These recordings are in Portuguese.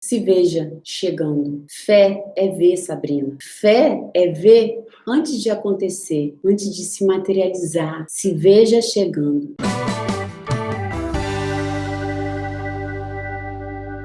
se veja chegando. Fé é ver, Sabrina. Fé é ver antes de acontecer, antes de se materializar. Se veja chegando.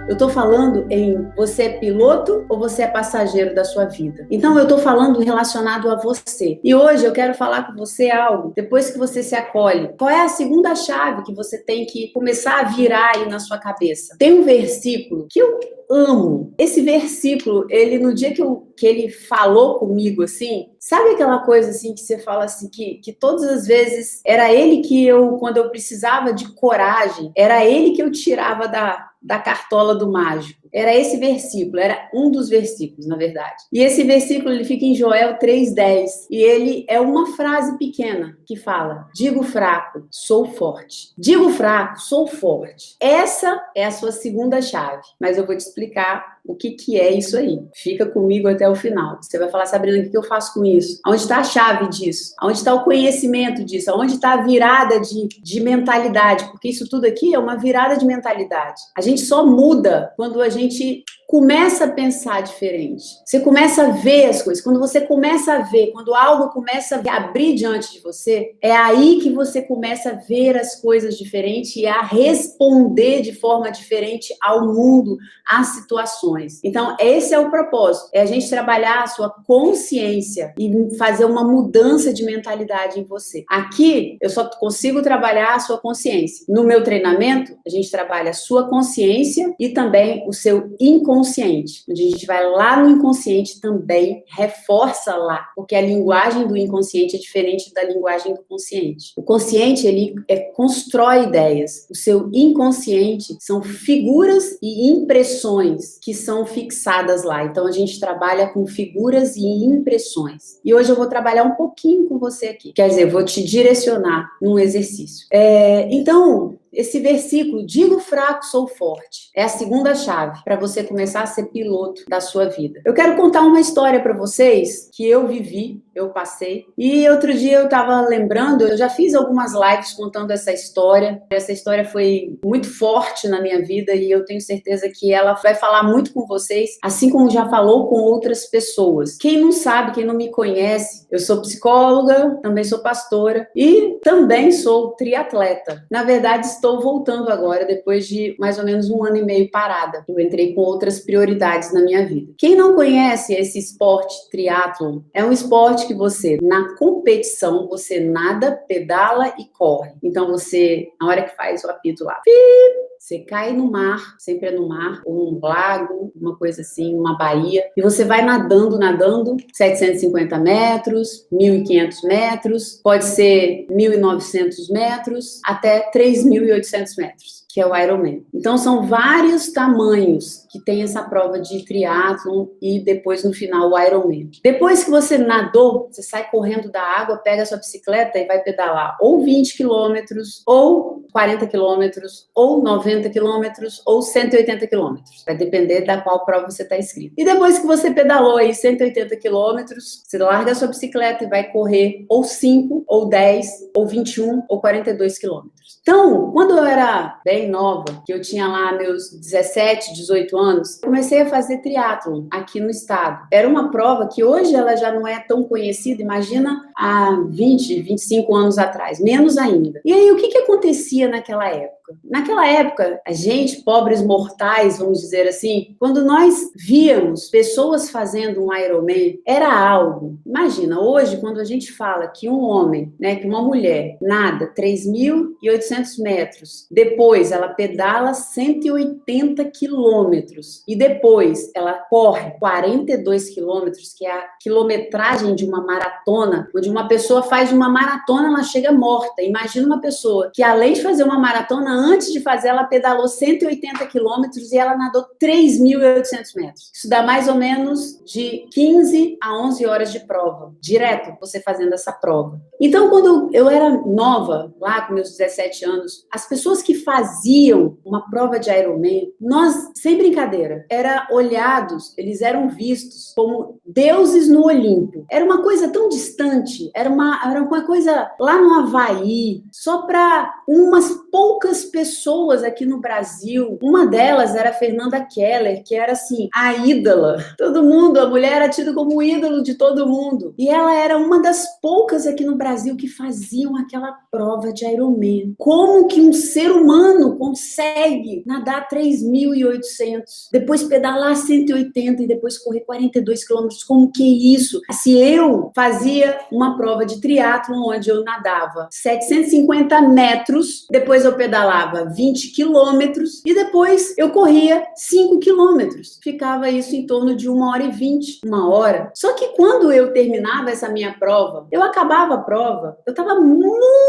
Eu estou falando em você é piloto ou você é passageiro da sua vida. Então eu estou falando relacionado a você. E hoje eu quero falar com você algo, depois que você se acolhe. Qual é a segunda chave que você tem que começar a virar aí na sua cabeça? Tem um versículo que eu amo. Esse versículo, ele no dia que ele falou comigo assim, sabe aquela coisa assim que você fala assim, que todas as vezes era ele que quando eu precisava de coragem, era ele que eu tirava da cartola do mágico. Era esse versículo, era um dos versículos, na verdade. E esse versículo, ele fica em Joel 3:10. E ele é uma frase pequena que fala: digo fraco, sou forte. Digo fraco, sou forte. Essa é a sua segunda chave. Mas eu vou te explicar o que é isso aí. Fica comigo até o final. Você vai falar, Sabrina, o que eu faço com isso? Onde está a chave disso? Onde está o conhecimento disso? Onde está a virada de mentalidade? Porque isso tudo aqui é uma virada de mentalidade. A gente só muda quando a gente começa a pensar diferente. Você começa a ver as coisas. Quando você começa a ver, quando algo começa a abrir diante de você, é aí que você começa a ver as coisas diferentes e a responder de forma diferente ao mundo, às situações. Então, esse é o propósito. É a gente trabalhar a sua consciência e fazer uma mudança de mentalidade em você. Aqui, eu só consigo trabalhar a sua consciência. No meu treinamento, a gente trabalha a sua consciência e também o seu inconsciente, onde a gente vai lá no inconsciente também, reforça lá, porque a linguagem do inconsciente é diferente da linguagem do consciente. O consciente, ele constrói ideias. O seu inconsciente são figuras e impressões que são fixadas lá. Então, a gente trabalha com figuras e impressões. E hoje eu vou trabalhar um pouquinho com você aqui. Quer dizer, vou te direcionar num exercício. Então, esse versículo, digo fraco, sou forte, é a segunda chave para você começar a ser piloto da sua vida. Eu quero contar uma história para vocês que eu vivi, eu passei. E outro dia eu estava lembrando, eu já fiz algumas lives contando essa história. Essa história foi muito forte na minha vida e eu tenho certeza que ela vai falar muito com vocês, assim como já falou com outras pessoas. Quem não sabe, quem não me conhece, eu sou psicóloga, também sou pastora e também sou triatleta. Na verdade, estou voltando agora, depois de mais ou menos 1 ano e meio parada. Eu entrei com outras prioridades na minha vida. Quem não conhece esse esporte triatlon, é um esporte que você, na competição, você nada, pedala e corre. Então você, na hora que faz o apito lá, você cai no mar, sempre é no mar, ou um lago, uma coisa assim, uma baía, e você vai nadando, 750 metros, 1.500 metros, pode ser 1.900 metros, até 3.800 metros, que é o Ironman. Então, são vários tamanhos que tem essa prova de triatlon e depois, no final, o Ironman. Depois que você nadou, você sai correndo da água, pega a sua bicicleta e vai pedalar ou 20 quilômetros, ou 40 quilômetros, ou 90 quilômetros, ou 180 quilômetros. Vai depender da qual prova você está inscrito. E depois que você pedalou aí 180 quilômetros, você larga a sua bicicleta e vai correr ou 5, ou 10, ou 21, ou 42 quilômetros. Então, quando eu era bem nova, que eu tinha lá meus 17, 18 anos, comecei a fazer triatlon aqui no estado. Era uma prova que hoje ela já não é tão conhecida, imagina há 20, 25 anos atrás, menos ainda. E aí, o que acontecia naquela época? Naquela época, a gente, pobres mortais, vamos dizer assim, quando nós víamos pessoas fazendo um Ironman, era algo. Imagina, hoje, quando a gente fala que um homem, né, que uma mulher nada 3.800 metros, depois ela pedala 180 quilômetros e depois ela corre 42 quilômetros, que é a quilometragem de uma maratona, onde uma pessoa faz uma maratona, ela chega morta. Imagina uma pessoa que, além de fazer uma maratona, antes de fazer, ela pedalou 180 quilômetros e ela nadou 3.800 metros. Isso dá mais ou menos de 15 a 11 horas de prova, direto, você fazendo essa prova. Então, quando eu era nova, lá com meus 17 anos, as pessoas que faziam uma prova de Ironman, nós, sem brincadeira, eles eram vistos como deuses no Olimpo. Era uma coisa tão distante, era uma coisa lá no Havaí, só para umas poucas pessoas aqui no Brasil. Uma delas era a Fernanda Keller, que era assim, a ídola. Todo mundo, a mulher era tida como o ídolo de todo mundo. E ela era uma das poucas aqui no Brasil que faziam aquela prova de Ironman. Como que um ser humano consegue nadar 3.800, depois pedalar 180 e depois correr 42 quilômetros? Como que é isso? Se eu fazia uma prova de triatlon onde eu nadava 750 metros, depois eu pedalava 20 quilômetros e depois eu corria 5 quilômetros. Ficava isso em torno de 1h20, 1 hora. Só que quando eu terminava essa minha prova, eu acabava a prova, eu estava muito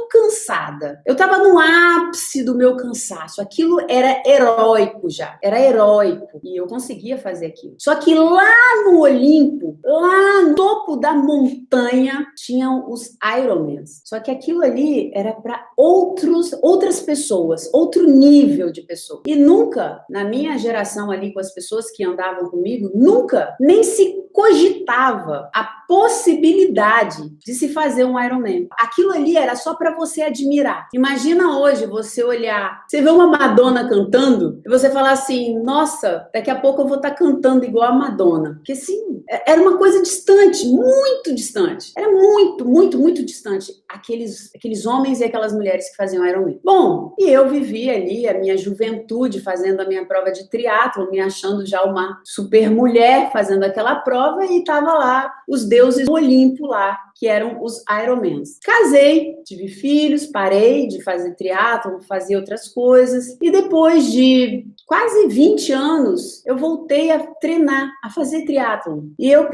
cansada. Eu estava no ápice do meu cansaço. Aquilo era heróico já. Era heróico. E eu conseguia fazer aquilo. Só que lá no Olimpo, lá no topo da montanha, tinham os Ironmans. Só que aquilo ali era para outras pessoas, outro nível de pessoa. E nunca, na minha geração ali, com as pessoas que andavam comigo, nunca nem se cogitava a possibilidade de se fazer um Ironman. Aquilo ali era só para você admirar. Imagina hoje você olhar, você vê uma Madonna cantando e você falar assim, nossa, daqui a pouco eu vou estar cantando igual a Madonna. Porque sim, era uma coisa distante, muito distante. Era muito distante aqueles homens e aquelas mulheres que faziam Ironman. Bom, e eu vivi ali a minha juventude fazendo a minha prova de triatlo, me achando já uma super mulher fazendo aquela prova, e tava lá os deuses do Olimpo lá, que eram os Ironmans. Casei, tive filhos, parei de fazer triatlon, fazia outras coisas, e depois de quase 20 anos, eu voltei a treinar, a fazer triatlon. E eu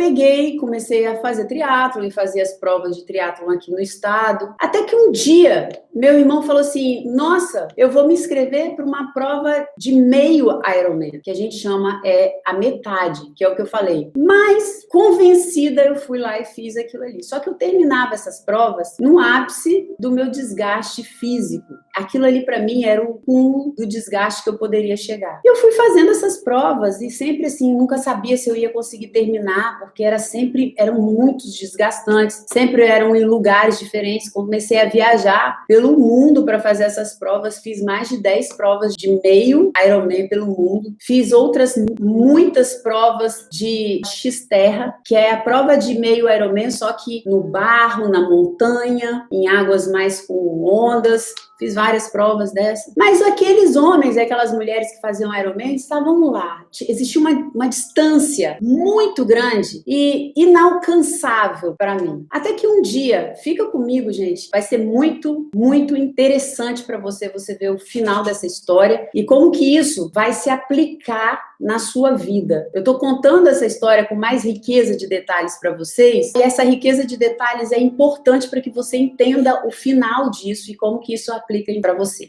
comecei a fazer triatlon e fazia as provas de triatlon aqui no estado, até que um dia, meu irmão falou assim, nossa, eu vou me inscrever para uma prova de meio Ironman, que a gente chama a metade, que é o que eu falei. Mas, convencida, eu fui lá e fiz aquilo ali. Só que eu terminava essas provas no ápice do meu desgaste físico. Aquilo ali, para mim, era o cúmulo do desgaste que eu poderia chegar. Eu fui fazendo essas provas e sempre, assim, nunca sabia se eu ia conseguir terminar, porque eram muitos desgastantes, sempre eram em lugares diferentes. Comecei a viajar pelo mundo para fazer essas provas, fiz mais de 10 provas de meio Ironman pelo mundo, fiz outras muitas provas de X-Terra, que é a prova de meio Ironman, só que no barro, na montanha, em águas mais com ondas. Fiz várias provas dessas. Mas aqueles homens e aquelas mulheres que faziam Ironman estavam lá. Existia uma distância muito grande e inalcançável para mim. Até que um dia, fica comigo, gente, vai ser muito interessante para você ver o final dessa história e como que isso vai se aplicar na sua vida. Eu estou contando essa história com mais riqueza de detalhes para vocês, e essa riqueza de detalhes é importante para que você entenda o final disso e como que isso aplica para você.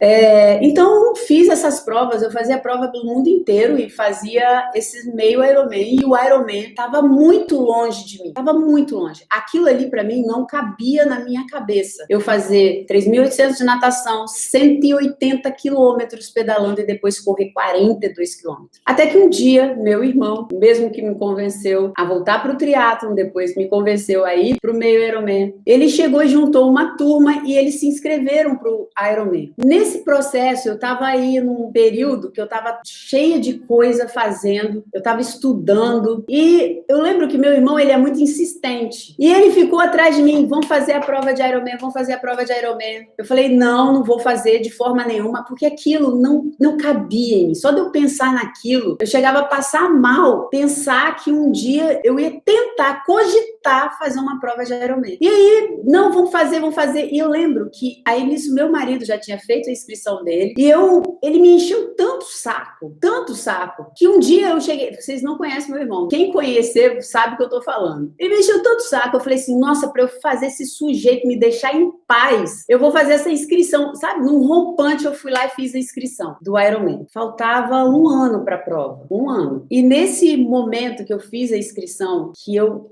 Então, fiz essas provas, eu fazia prova pelo mundo inteiro e fazia esse meio Ironman, e o Ironman estava muito longe de mim, estava muito longe. Aquilo ali, para mim, não cabia na minha cabeça. Eu fazer 3.800 de natação, 180 quilômetros pedalando e depois correr 42 quilômetros. Até que um dia, meu irmão, mesmo que me convenceu a voltar para o triatlon, depois me convenceu a ir para o meio Ironman, ele chegou e juntou uma turma e eles se inscreveram para o Ironman. Nesse processo, eu estava aí num período que eu estava cheia de coisa fazendo, eu estava estudando, e eu lembro que meu irmão, ele é muito insistente, e ele ficou atrás de mim, vamos fazer a prova de Ironman, vamos fazer a prova de Ironman. Eu falei, não vou fazer de forma nenhuma, porque aquilo não cabia em mim. Só de eu pensar naquilo, eu chegava a passar mal, pensar que um dia eu ia tentar, cogitar fazer uma prova de Ironman. E aí, não, vamos fazer. E eu lembro que aí nisso meu marido já tinha feito a inscrição dele, e ele me encheu tanto saco, que um dia eu cheguei, vocês não conhecem meu irmão, quem conhecer sabe o que eu tô falando. Ele me encheu tanto saco, eu falei assim, nossa, pra eu fazer esse sujeito me deixar em paz, eu vou fazer essa inscrição, sabe? Num rompante eu fui lá e fiz a inscrição do Ironman. Faltava 1 ano pra prova, 1 ano. E nesse momento que eu fiz a inscrição,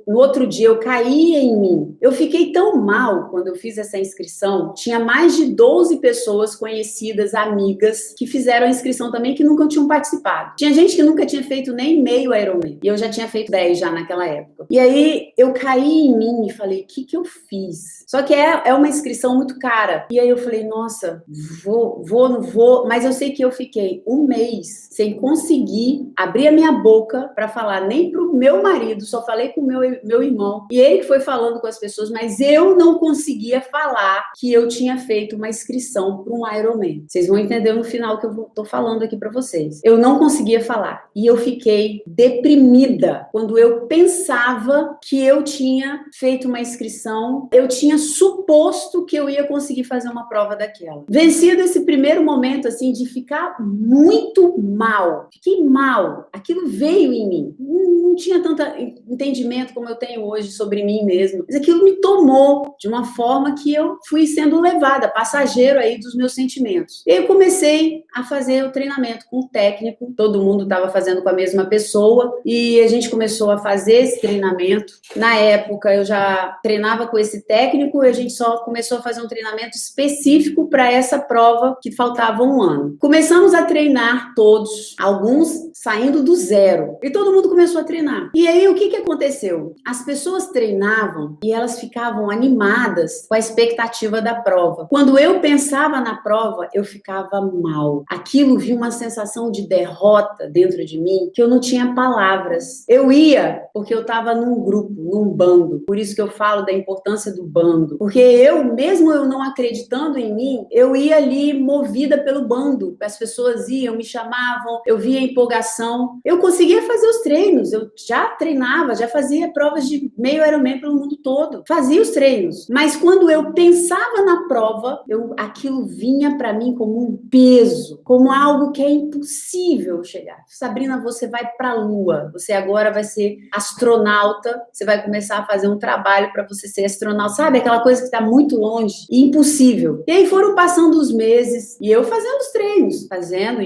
no outro dia eu caí em mim, eu fiquei tão mal quando eu fiz essa inscrição, tinha mais de 12 12 pessoas conhecidas, amigas, que fizeram a inscrição também, que nunca tinham participado. Tinha gente que nunca tinha feito nem meio Ironman. E eu já tinha feito 10 já naquela época. E aí eu caí em mim e falei, o que eu fiz? Só que é uma inscrição muito cara. E aí eu falei, nossa, vou, não vou. Mas eu sei que eu fiquei um mês sem conseguir abrir a minha boca para falar nem pro meu marido, só falei com o meu irmão. E ele que foi falando com as pessoas, mas eu não conseguia falar que eu tinha feito uma inscrição para um Ironman. Vocês vão entender no final que eu tô falando aqui para vocês. Eu não conseguia falar. E eu fiquei deprimida quando eu pensava que eu tinha feito uma inscrição, eu tinha suposto que eu ia conseguir fazer uma prova daquela. Vencido esse primeiro momento, assim, de ficar muito mal. Fiquei mal. Aquilo veio em mim. Não tinha tanto entendimento como eu tenho hoje sobre mim mesmo. Mas aquilo me tomou de uma forma que eu fui sendo levada, passageiro aí dos meus sentimentos. E aí eu comecei a fazer o treinamento com o técnico. Todo mundo estava fazendo com a mesma pessoa. E a gente começou a fazer esse treinamento. Na época, eu já treinava com esse técnico e a gente só começou a fazer um treinamento específico para essa prova que faltava um ano. Começamos a treinar todos, alguns saindo do zero. E todo mundo começou a treinar. E aí, o que aconteceu? As pessoas treinavam e elas ficavam animadas com a expectativa da prova. Quando eu pensava na prova, eu ficava mal. Aquilo vinha uma sensação de derrota dentro de mim que eu não tinha palavras. Eu ia porque eu estava num grupo, num bando. Por isso que eu falo da importância do bando. Porque mesmo eu não acreditando em mim, eu ia ali movida pelo bando. As pessoas iam, me chamavam, eu via empolgação. Eu conseguia fazer os treinos, eu já treinava, já fazia provas de meio Ironman pelo mundo todo. Fazia os treinos. Mas quando eu pensava na prova, aquilo vinha para mim como um peso, como algo que é impossível chegar. Sabrina, você vai para a Lua, você agora vai ser astronauta, você vai começar a fazer um trabalho para você ser astronauta, sabe? Aquela coisa que está muito longe e impossível. E aí foram passando os meses e eu fazendo os treinos,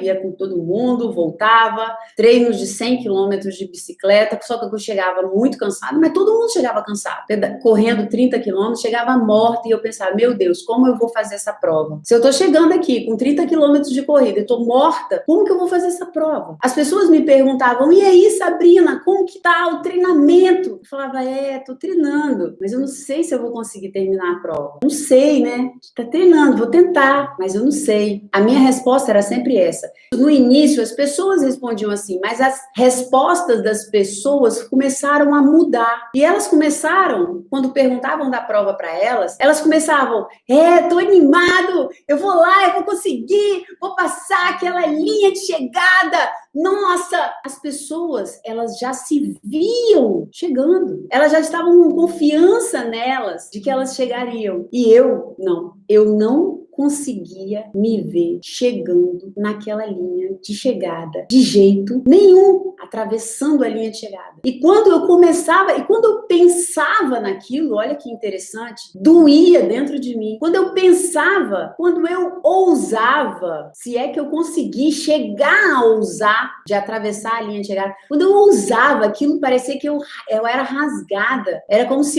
ia com todo mundo, voltava, treinos de 100 quilômetros de bicicleta, só que eu chegava muito cansada, mas todo mundo chegava cansado. Correndo 30 quilômetros, chegava morta e eu pensava, meu Deus, como eu vou fazer essa prova? Se eu tô chegando aqui com 30 quilômetros de corrida e tô morta, como que eu vou fazer essa prova? As pessoas me perguntavam, e aí, Sabrina, como que tá o treinamento? Eu falava, tô treinando, mas eu não sei se eu vou conseguir terminar a prova. Não sei, né? Tá treinando, vou tentar, mas eu não sei. A minha resposta era sempre essa. No início, as pessoas respondiam assim, mas as respostas das pessoas começaram a mudar. E elas começaram, quando perguntavam da prova para elas começavam, tô animado, eu vou lá, eu vou conseguir, vou passar aquela linha de chegada. Nossa, as pessoas, elas já se viam chegando. Elas já estavam com confiança nelas de que elas chegariam. E eu não conseguia me ver chegando naquela linha de chegada de jeito nenhum, atravessando a linha de chegada. E quando eu pensava naquilo, olha que interessante, doía dentro de mim. Quando eu ousava, se é que eu consegui chegar a ousar de atravessar a linha de chegada, quando eu ousava, aquilo parecia que eu era rasgada. Era como se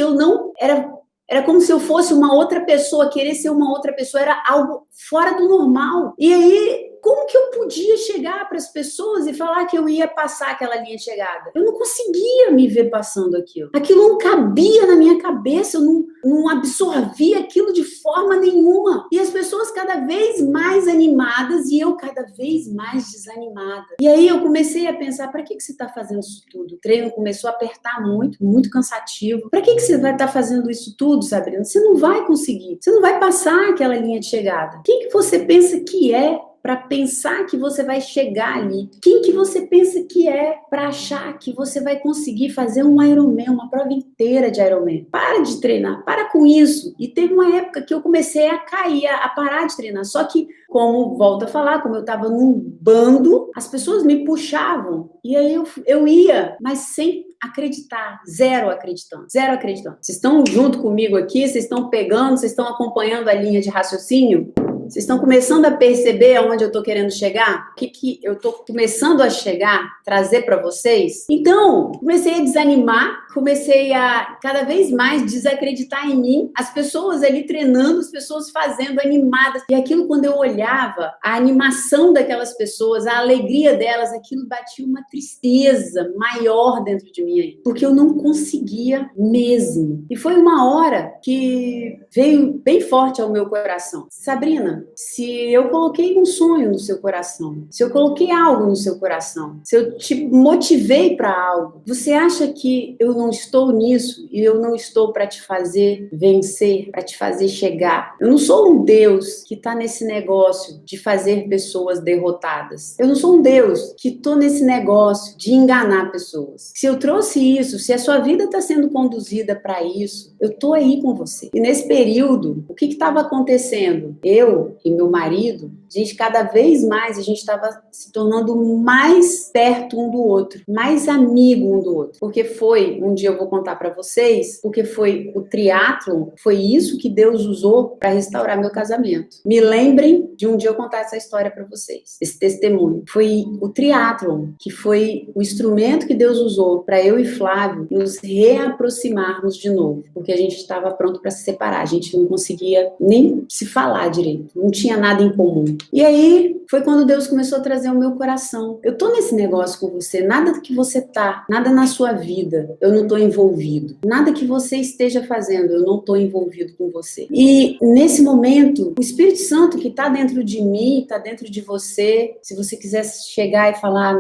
era como se eu fosse uma outra pessoa, querer ser uma outra pessoa, era algo fora do normal. E aí, como que eu podia chegar para as pessoas e falar que eu ia passar aquela linha de chegada? Eu não conseguia me ver passando aquilo. Aquilo não cabia na minha cabeça, eu não absorvia aquilo de forma nenhuma. E as pessoas cada vez mais animadas e eu cada vez mais desanimada. E aí eu comecei a pensar, para que você está fazendo isso tudo? O treino começou a apertar muito, muito cansativo. Para que você vai estar fazendo isso tudo, Sabrina? Você não vai conseguir. Você não vai passar aquela linha de chegada. Quem que você pensa que é para pensar que você vai chegar ali? Quem que você pensa que é para achar que você vai conseguir fazer um Ironman, uma prova inteira de Ironman? Para de treinar, para com isso. E teve uma época que eu comecei a cair, a parar de treinar. Só que, volto a falar, como eu estava num bando, as pessoas me puxavam. E aí eu ia, mas sem acreditar, zero acreditando. Vocês estão junto comigo aqui? Vocês estão pegando? Vocês estão acompanhando a linha de raciocínio? Vocês estão começando a perceber aonde eu estou querendo chegar? O que eu estou começando a chegar, trazer para vocês? Então, comecei a desanimar, comecei a cada vez mais desacreditar em mim. As pessoas ali treinando, as pessoas fazendo, animadas. E aquilo, quando eu olhava, a animação daquelas pessoas, a alegria delas, aquilo batia uma tristeza maior dentro de mim, porque eu não conseguia mesmo. E foi uma hora que veio bem forte ao meu coração. Sabrina, se eu coloquei um sonho no seu coração, se eu coloquei algo no seu coração, se eu te motivei para algo, você acha que eu não estou nisso e eu não estou para te fazer vencer, para te fazer chegar? Eu não sou um Deus que está nesse negócio de fazer pessoas derrotadas. Eu não sou um Deus que estou nesse negócio de enganar pessoas. Se eu trouxe isso, se a sua vida está sendo conduzida para isso, eu estou aí com você. E nesse período, o que estava acontecendo? Eu e meu marido, a gente cada vez mais, a gente estava se tornando mais perto um do outro, mais amigo um do outro. Porque foi, um dia eu vou contar para vocês, porque foi o triatlon, foi isso que Deus usou para restaurar meu casamento. Me lembrem de um dia eu contar essa história para vocês, esse testemunho. Foi o triatlon, que foi o instrumento que Deus usou para eu e Flávio nos reaproximarmos de novo, porque a gente estava pronto para se separar, a gente não conseguia nem se falar direito, não tinha nada em comum. E aí foi quando Deus começou a trazer ao meu coração: eu tô nesse negócio com você, nada que você tá, nada na sua vida, eu não tô envolvido, nada que você esteja fazendo, eu não tô envolvido com você. E nesse momento, o Espírito Santo que tá dentro de mim, tá dentro de você, se você quiser chegar e falar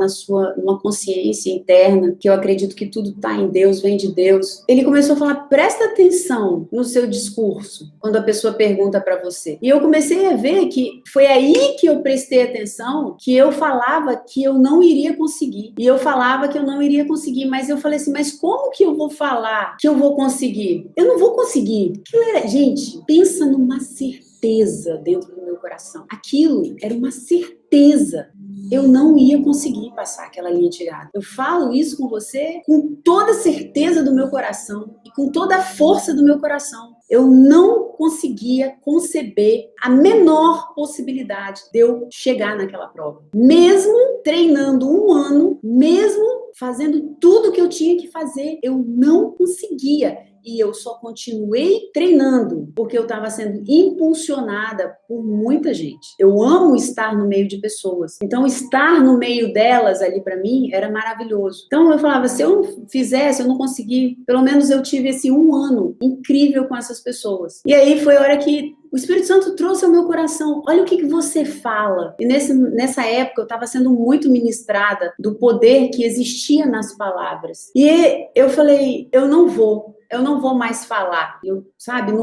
numa consciência interna, que eu acredito que tudo tá em Deus, vem de Deus, ele começou a falar: presta atenção no seu discurso, quando a pessoa pergunta para você. E eu comecei a ver que foi aí que eu prestei atenção, que eu falava que eu não iria conseguir. E eu falava que eu não iria conseguir, mas eu falei assim: mas como que eu vou falar que eu vou conseguir? Eu não vou conseguir. Gente, pensa numa certeza dentro do meu coração. Aquilo era uma certeza. Eu não ia conseguir passar aquela linha de chegada. Eu falo isso com você com toda a certeza do meu coração e com toda a força do meu coração. Eu não conseguia conceber a menor possibilidade de eu chegar naquela prova. Mesmo treinando um ano, mesmo fazendo tudo que eu tinha que fazer, eu não conseguia. E eu só continuei treinando porque eu estava sendo impulsionada por muita gente. Eu amo estar no meio de pessoas. Então, estar no meio delas ali para mim era maravilhoso. Então, eu falava: se eu não fizesse, eu não consegui. Pelo menos eu tive esse um ano incrível com essas pessoas. E aí foi a hora que o Espírito Santo trouxe ao meu coração: olha o que você fala. E nessa época eu estava sendo muito ministrada do poder que existia nas palavras. E eu falei: eu não vou mais falar.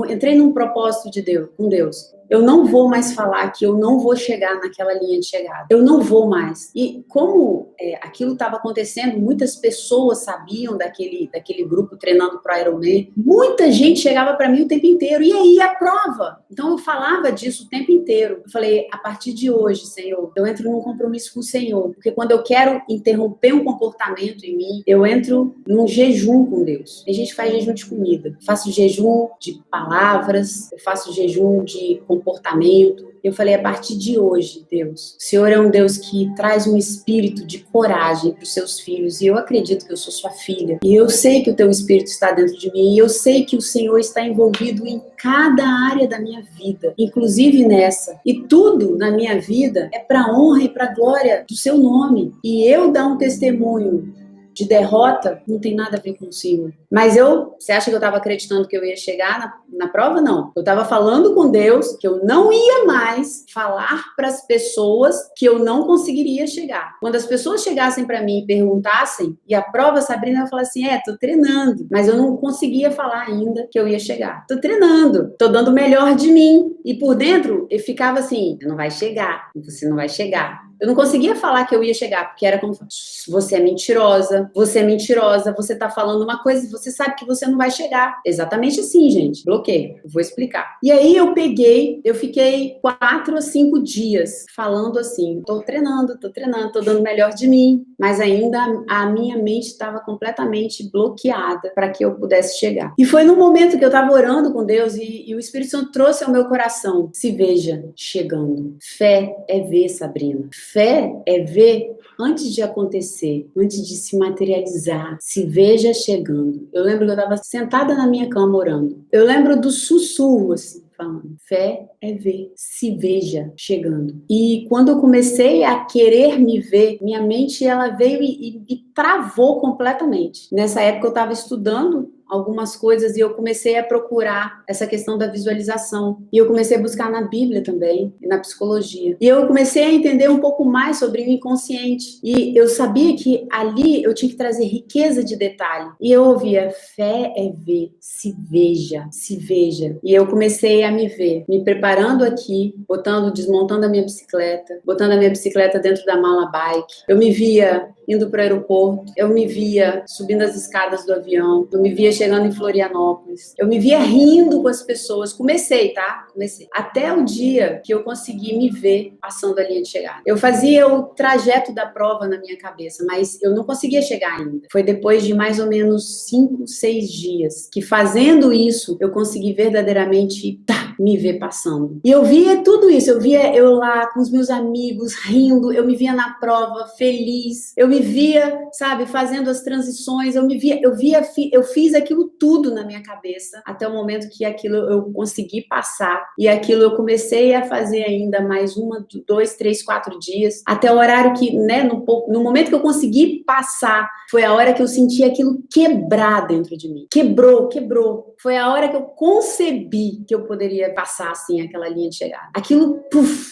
Entrei num propósito de Deus, com Deus. Eu não vou mais falar que eu não vou chegar naquela linha de chegada. Eu não vou mais. E como aquilo estava acontecendo, muitas pessoas sabiam daquele grupo treinando para o Ironman. Muita gente chegava para mim o tempo inteiro: e aí, a prova? Então eu falava disso o tempo inteiro. Eu falei: a partir de hoje, Senhor, eu entro num compromisso com o Senhor. Porque quando eu quero interromper um comportamento em mim, eu entro num jejum com Deus. A gente faz jejum de comida. Eu faço jejum de palavras, eu faço jejum de comportamento. Eu falei: a partir de hoje, Deus, o Senhor é um Deus que traz um espírito de coragem para os seus filhos, e eu acredito que eu sou sua filha, e eu sei que o teu espírito está dentro de mim, e eu sei que o Senhor está envolvido em cada área da minha vida, inclusive nessa, e tudo na minha vida é para a honra e para a glória do seu nome. E eu dar um testemunho de derrota não tem nada a ver com o Senhor. Mas você acha que eu estava acreditando que eu ia chegar na prova? Não. Eu estava falando com Deus que eu não ia mais falar para as pessoas que eu não conseguiria chegar. Quando as pessoas chegassem para mim e perguntassem: e a prova, Sabrina? Eu falava assim: tô treinando, mas eu não conseguia falar ainda que eu ia chegar. Tô treinando, tô dando o melhor de mim. E por dentro eu ficava assim: não vai chegar, você não vai chegar. Eu não conseguia falar que eu ia chegar, porque era como, você é mentirosa, você tá falando uma coisa e você sabe que você não vai chegar. Exatamente assim, gente. Bloqueio. Eu vou explicar. E aí eu fiquei 4 a 5 dias falando assim, tô treinando, tô dando o melhor de mim, mas ainda a minha mente estava completamente bloqueada para que eu pudesse chegar. E foi no momento que eu estava orando com Deus e o Espírito Santo trouxe ao meu coração, se veja chegando. Fé é ver, Sabrina. Fé é ver antes de acontecer, antes de se materializar, se veja chegando. Eu lembro que eu estava sentada na minha cama orando. Eu lembro do sussurro, assim, falando, fé é ver, se veja chegando. E quando eu comecei a querer me ver, minha mente ela veio e travou completamente. Nessa época eu estava estudando algumas coisas e eu comecei a procurar essa questão da visualização. E eu comecei a buscar na Bíblia também, e na psicologia. E eu comecei a entender um pouco mais sobre o inconsciente. E eu sabia que ali eu tinha que trazer riqueza de detalhe. E eu ouvia, fé é ver, se veja, se veja. E eu comecei a me ver, me preparando aqui, desmontando a minha bicicleta, botando a minha bicicleta dentro da mala bike. Eu me via indo para o aeroporto, eu me via subindo as escadas do avião, eu me via chegando em Florianópolis, eu me via rindo com as pessoas. Comecei. Até o dia que eu consegui me ver passando a linha de chegada. Eu fazia o trajeto da prova na minha cabeça, mas eu não conseguia chegar ainda. Foi depois de mais ou menos 5, 6 dias que fazendo isso, eu consegui verdadeiramente me ver passando. E eu via tudo isso, eu via eu lá com os meus amigos rindo, eu me via na prova feliz, eu me via, sabe, fazendo as transições, eu fiz aquilo tudo na minha cabeça, até o momento que aquilo eu consegui passar, e aquilo eu comecei a fazer ainda mais 1, 2, 3, 4 dias, até o horário que, né, no momento que eu consegui passar, foi a hora que eu senti aquilo quebrar dentro de mim. Quebrou. Foi a hora que eu concebi que eu poderia passar, assim, aquela linha de chegada. Aquilo,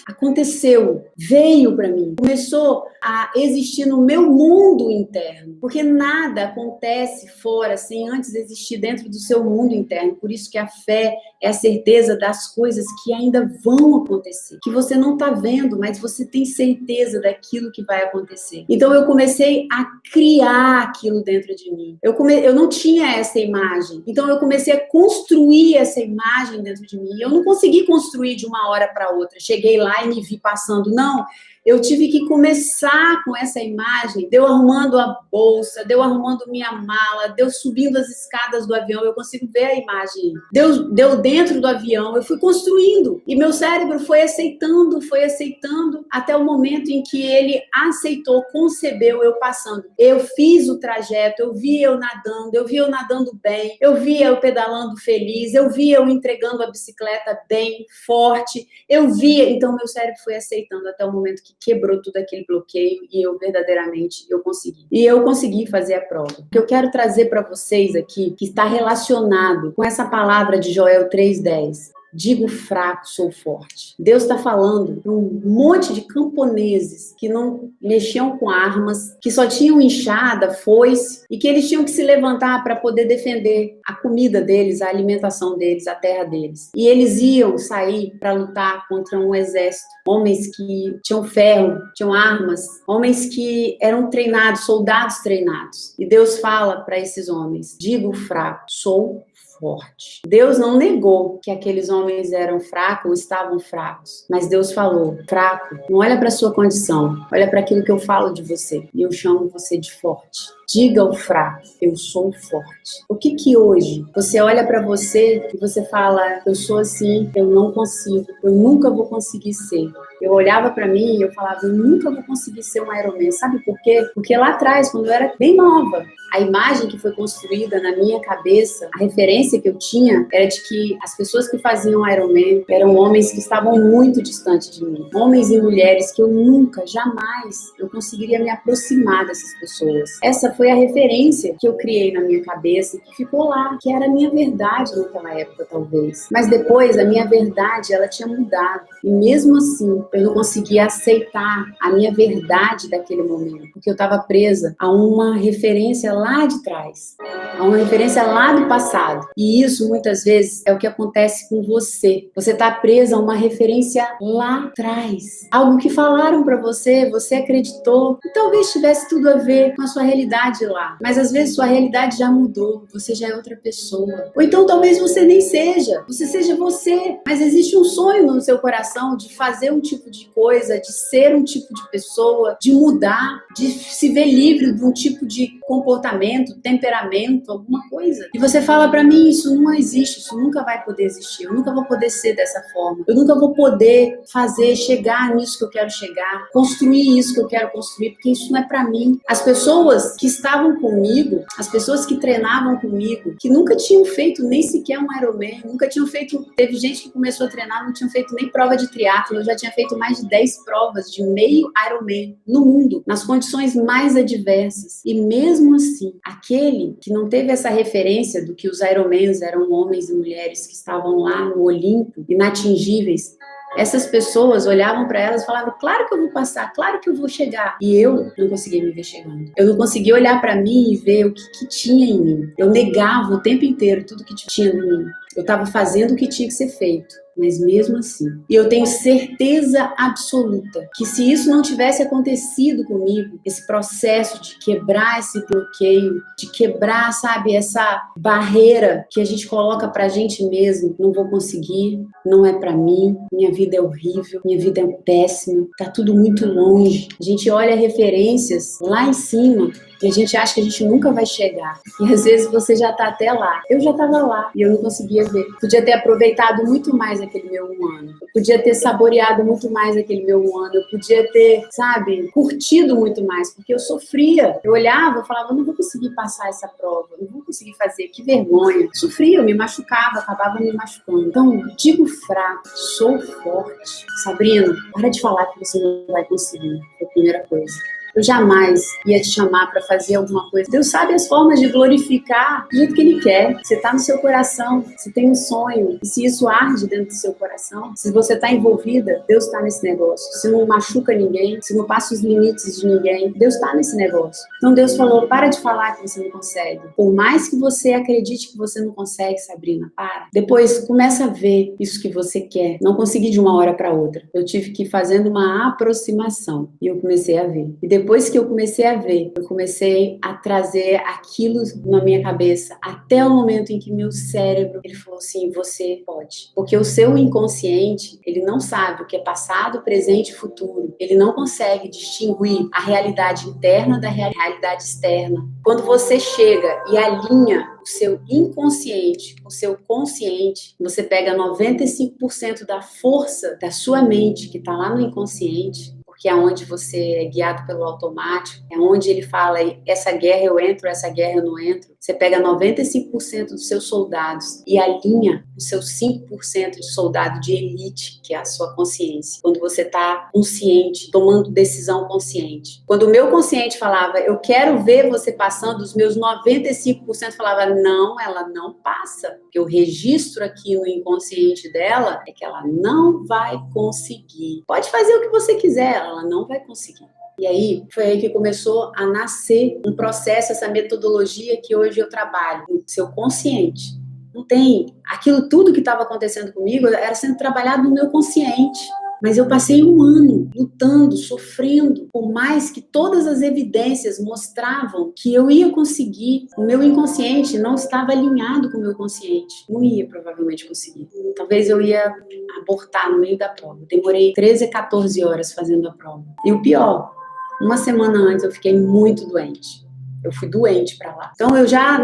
aconteceu, veio pra mim, começou a existir no meu mundo interno, porque nada acontece fora sem antes existir dentro do seu mundo interno. Por isso que a fé é a certeza das coisas que ainda vão acontecer, que você não tá vendo, mas você tem certeza daquilo que vai acontecer. Então eu comecei a criar aquilo dentro de mim. Eu não tinha essa imagem, então eu comecei a construir essa imagem dentro de mim. Eu não consegui construir de uma hora para outra. Cheguei lá e me vi passando, não. Eu tive que começar com essa imagem, de eu arrumando a bolsa, de eu arrumando minha mala, de eu subindo as escadas do avião, eu consigo ver a imagem. Deu dentro do avião, eu fui construindo. E meu cérebro foi aceitando, até o momento em que ele aceitou, concebeu eu passando. Eu fiz o trajeto, eu vi eu nadando bem, eu vi eu pedalando feliz, eu vi eu entregando a bicicleta bem, forte, eu via, então meu cérebro foi aceitando até o momento que quebrou tudo aquele bloqueio e eu verdadeiramente consegui. E eu consegui fazer a prova. O que eu quero trazer para vocês aqui, que está relacionado com essa palavra de Joel 3:10. Digo fraco, sou forte. Deus está falando para um monte de camponeses que não mexiam com armas, que só tinham enxada, foice, e que eles tinham que se levantar para poder defender a comida deles, a alimentação deles, a terra deles. E eles iam sair para lutar contra um exército. Homens que tinham ferro, tinham armas, homens que eram treinados, soldados treinados. E Deus fala para esses homens, digo fraco, sou forte. Deus não negou que aqueles homens eram fracos ou estavam fracos, mas Deus falou, fraco, não olha para sua condição, olha para aquilo que eu falo de você, e eu chamo você de forte. Diga ao fraco, eu sou forte. O que hoje você olha para você e você fala, eu sou assim, eu não consigo, eu nunca vou conseguir ser. Eu olhava para mim e eu falava, eu nunca vou conseguir ser um Ironman. Sabe por quê? Porque lá atrás, quando eu era bem nova, a imagem que foi construída na minha cabeça, a referência que eu tinha era de que as pessoas que faziam Ironman eram homens que estavam muito distantes de mim. Homens e mulheres que eu nunca, jamais, eu conseguiria me aproximar dessas pessoas. Essa foi a referência que eu criei na minha cabeça, que ficou lá, que era a minha verdade naquela época, talvez. Mas depois, a minha verdade, ela tinha mudado. E mesmo assim, eu não conseguia aceitar a minha verdade daquele momento, porque eu estava presa a uma referência lá de trás. a uma referência lá do passado. E isso, muitas vezes, é o que acontece com você. Você está presa a uma referência lá atrás. Algo que falaram para você, você acreditou, e talvez tivesse tudo a ver com a sua realidade lá. Mas às vezes sua realidade já mudou, você já é outra pessoa. Ou então talvez você nem seja, você seja você. Mas existe um sonho no seu coração de fazer um tipo de coisa, de ser um tipo de pessoa, de mudar, de se ver livre de um tipo de comportamento, temperamento, alguma coisa. E você fala pra mim, isso não existe, isso nunca vai poder existir, eu nunca vou poder ser dessa forma, eu nunca vou poder fazer, chegar nisso que eu quero chegar, construir isso que eu quero construir, porque isso não é pra mim. As pessoas que estavam comigo, as pessoas que treinavam comigo, que nunca tinham feito nem sequer um Ironman, nunca tinham feito, teve gente que começou a treinar, não tinham feito nem prova de triatlo, eu já tinha feito mais de 10 provas de meio Ironman no mundo, nas condições mais adversas. E mesmo assim, aquele que não teve essa referência do que os Ironmans eram homens e mulheres que estavam lá no Olimpo, inatingíveis, essas pessoas olhavam para elas e falavam, claro que eu vou passar, claro que eu vou chegar. E eu não conseguia me ver chegando. Eu não conseguia olhar para mim e ver o que tinha em mim. Eu negava o tempo inteiro tudo que tinha em mim. Eu estava fazendo o que tinha que ser feito, mas mesmo assim. E eu tenho certeza absoluta que se isso não tivesse acontecido comigo, esse processo de quebrar esse bloqueio, de quebrar, sabe, essa barreira que a gente coloca pra gente mesmo, não vou conseguir, não é pra mim, minha vida é horrível, minha vida é péssima, tá tudo muito longe. A gente olha referências lá em cima e a gente acha que a gente nunca vai chegar. E às vezes você já tá até lá. Eu já tava lá e eu não conseguia ver. Podia ter aproveitado muito mais aquele meu 1 ano. Eu podia ter saboreado muito mais aquele meu 1 ano. Eu podia ter, sabe, curtido muito mais, porque eu sofria. Eu olhava e falava, eu não vou conseguir passar essa prova, eu não vou conseguir fazer, que vergonha. Sofria, eu me machucava, acabava me machucando. Então, digo fraco, sou forte. Sabrina, para de falar que você não vai conseguir. Foi a primeira coisa. Eu jamais ia te chamar para fazer alguma coisa. Deus sabe as formas de glorificar do jeito que Ele quer. Você está no seu coração, você tem um sonho. E se isso arde dentro do seu coração, se você está envolvida, Deus está nesse negócio. Se não machuca ninguém, se não passa os limites de ninguém, Deus está nesse negócio. Então Deus falou, para de falar que você não consegue. Por mais que você acredite que você não consegue, Sabrina, para. Depois começa a ver isso que você quer. Não consegui de uma hora para outra. Eu tive que ir fazendo uma aproximação. E eu comecei a ver. E depois que eu comecei a ver, eu comecei a trazer aquilo na minha cabeça, até o momento em que meu cérebro, ele falou assim, você pode. Porque o seu inconsciente, ele não sabe o que é passado, presente e futuro. Ele não consegue distinguir a realidade interna da realidade externa. Quando você chega e alinha o seu inconsciente, o seu consciente, você pega 95% da força da sua mente que está lá no inconsciente, que é onde você é guiado pelo automático, é onde ele fala, essa guerra eu entro, essa guerra eu não entro. Você pega 95% dos seus soldados e alinha os seus 5% de soldado de elite, que é a sua consciência. Quando você está consciente, tomando decisão consciente. Quando o meu consciente falava, eu quero ver você passando, os meus 95% falava, não, ela não passa. Porque o registro aqui no inconsciente dela é que ela não vai conseguir. Pode fazer o que você quiser, ela não vai conseguir. E aí, foi aí que começou a nascer um processo, essa metodologia que hoje eu trabalho, no seu consciente. Não tem, aquilo tudo que estava acontecendo comigo era sendo trabalhado no meu consciente. Mas eu passei 1 ano lutando, sofrendo, por mais que todas as evidências mostravam que eu ia conseguir. O meu inconsciente não estava alinhado com o meu consciente. Não ia provavelmente conseguir. Talvez eu ia abortar no meio da prova. Demorei 13 a 14 horas fazendo a prova. E o pior, 1 semana antes eu fiquei muito doente. Eu fui doente pra lá. Então eu já,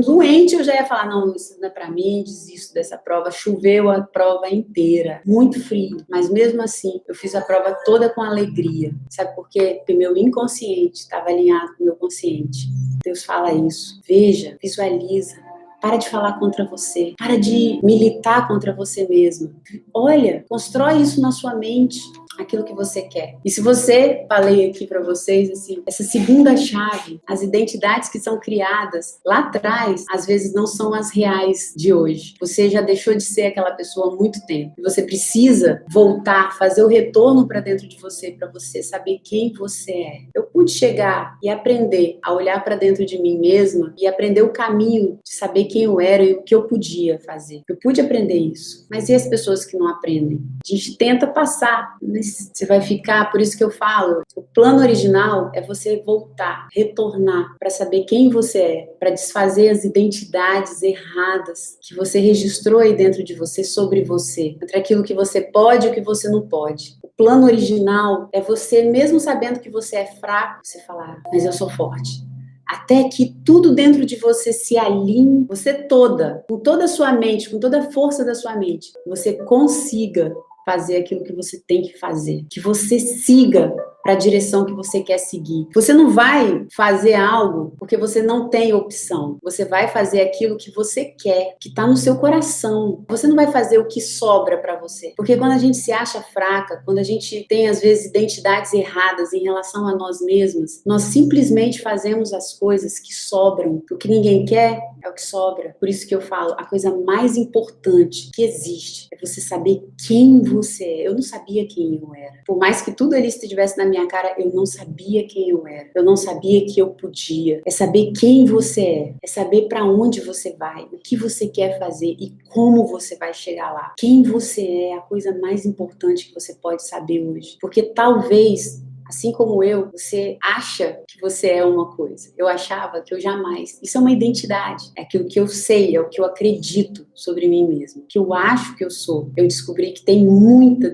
doente, eu já ia falar, não, isso não é pra mim, desisto dessa prova. Choveu a prova inteira, muito frio. Mas mesmo assim, eu fiz a prova toda com alegria. Sabe por quê? Porque meu inconsciente estava alinhado com o meu consciente. Deus fala isso. Veja, visualiza. Para de falar contra você. Para de militar contra você mesmo. Olha, constrói isso na sua mente. Aquilo que você quer. E se você, falei aqui para vocês, assim, essa segunda chave, as identidades que são criadas lá atrás, às vezes não são as reais de hoje. Você já deixou de ser aquela pessoa há muito tempo. E você precisa voltar, fazer o retorno para dentro de você, para você saber quem você é. Eu pude chegar e aprender a olhar para dentro de mim mesma e aprender o caminho de saber quem eu era e o que eu podia fazer. Eu pude aprender isso. Mas e as pessoas que não aprendem? A gente tenta passar, mas você vai ficar, por isso que eu falo, o plano original é você voltar, retornar para saber quem você é, para desfazer as identidades erradas que você registrou aí dentro de você sobre você, entre aquilo que você pode e o que você não pode. O plano original é você, mesmo sabendo que você é fraco, você falar, mas eu sou forte. Até que tudo dentro de você se alinhe, você toda, com toda a sua mente, com toda a força da sua mente, você consiga fazer aquilo que você tem que fazer, que você siga para a direção que você quer seguir. Você não vai fazer algo porque você não tem opção. Você vai fazer aquilo que você quer, que está no seu coração. Você não vai fazer o que sobra para você. Porque quando a gente se acha fraca, quando a gente tem, às vezes, identidades erradas em relação a nós mesmas, nós simplesmente fazemos as coisas que sobram. O que ninguém quer é o que sobra. Por isso que eu falo, a coisa mais importante que existe é você saber quem você é. Eu não sabia quem eu era. Por mais que tudo ali estivesse na minha cara, eu não sabia quem eu era. Eu não sabia que eu podia. É saber quem você é saber para onde você vai, o que você quer fazer e como você vai chegar lá. Quem você é a coisa mais importante que você pode saber hoje. Porque talvez, assim como eu, você acha que você é uma coisa. Eu achava que eu jamais. Isso é uma identidade. É aquilo que eu sei, é o que eu acredito sobre mim mesma. Que eu acho que eu sou. Eu descobri que tem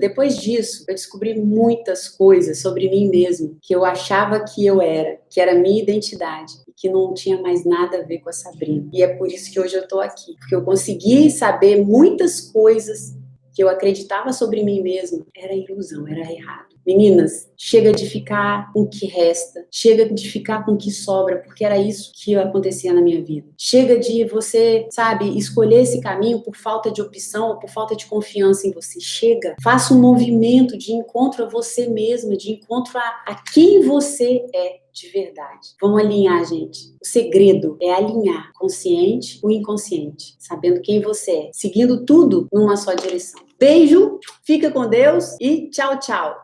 depois disso, eu descobri muitas coisas sobre mim mesma que eu achava que eu era, que era a minha identidade. Que não tinha mais nada a ver com a Sabrina. E é por isso que hoje eu tô aqui. Porque eu consegui saber muitas coisas que eu acreditava sobre mim mesma. Era ilusão, era errado. Meninas, chega de ficar com o que resta. Chega de ficar com o que sobra, porque era isso que acontecia na minha vida. Chega de você, sabe, escolher esse caminho por falta de opção ou por falta de confiança em você. Chega. Faça um movimento de encontro a você mesma, de encontro a quem você é de verdade. Vamos alinhar, gente. O segredo é alinhar consciente o inconsciente, sabendo quem você é, seguindo tudo numa só direção. Beijo, fica com Deus e tchau, tchau.